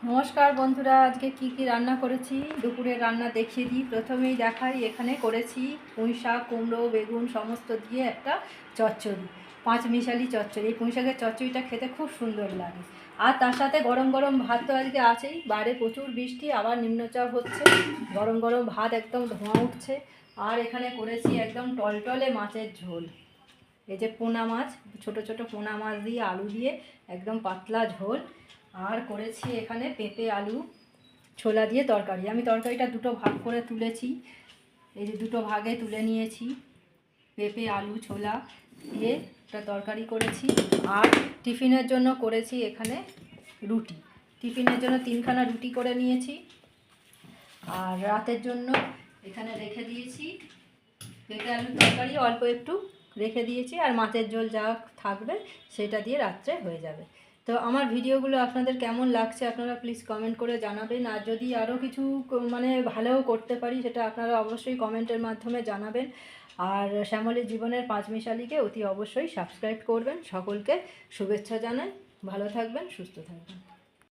নমস্কার বন্ধুরা, আজকে কি রান্না করেছি দুপুরের রান্না দেখিয়ে দিই। প্রথমেই দেখাই, এখানে করেছি পুঁই শাক, কুমড়ো, বেগুন সমস্ত দিয়ে একটা চচ্চড়ি, পাঁচ মিশালি চচ্চড়ি। এই পুঁই শাকের চচ্চড়িটা খেতে খুব সুন্দর লাগে। আর তার সাথে গরম গরম ভাত তো আজকে আছেই, বাইরে প্রচুর বৃষ্টি, আবার নিম্নচাপ হচ্ছে, গরম গরম ভাত একদম ধোঁয়া উঠছে। আর এখানে করেছি একদম টলটলে মাছের ঝোল। এই যে পোনা মাছ, ছোট ছোট পোনা মাছ দিয়ে আলু দিয়ে একদম পাতলা ঝোল। আর করেছি এখানে পেঁপে আলু ছোলা দিয়ে তরকারি। আমি তরকারিটা দুটো ভাগ করে তুলেছি, এই যে দুটো ভাগে তুলে নিয়েছি। পেঁপে আলু ছোলা দিয়ে একটা তরকারি করেছি। আর টিফিনের জন্য করেছি এখানে রুটি। টিফিনের জন্য 3খানা রুটি করে নিয়েছি। আর রাতের জন্য এখানে রেখে দিয়েছি পেঁপে আলুর তরকারি, অল্প একটু রেখে দিয়েছি। আর মাছের ঝোল যা থাকবে সেটা দিয়ে রাত্রে হয়ে যাবে। তো আমার ভিডিওগুলো আপনাদের কেমন লাগছে আপনারা প্লিজ কমেন্ট করে জানাবেন। আর যদি আরও কিছু মানে ভালোও করতে পারি সেটা আপনারা অবশ্যই কমেন্টের মাধ্যমে জানাবেন। আর শ্যামলী জীবনের পাঁচমিশালিকে অতি অবশ্যই সাবস্ক্রাইব করবেন। সকলকে শুভেচ্ছা জানাই। ভালো থাকবেন, সুস্থ থাকবেন।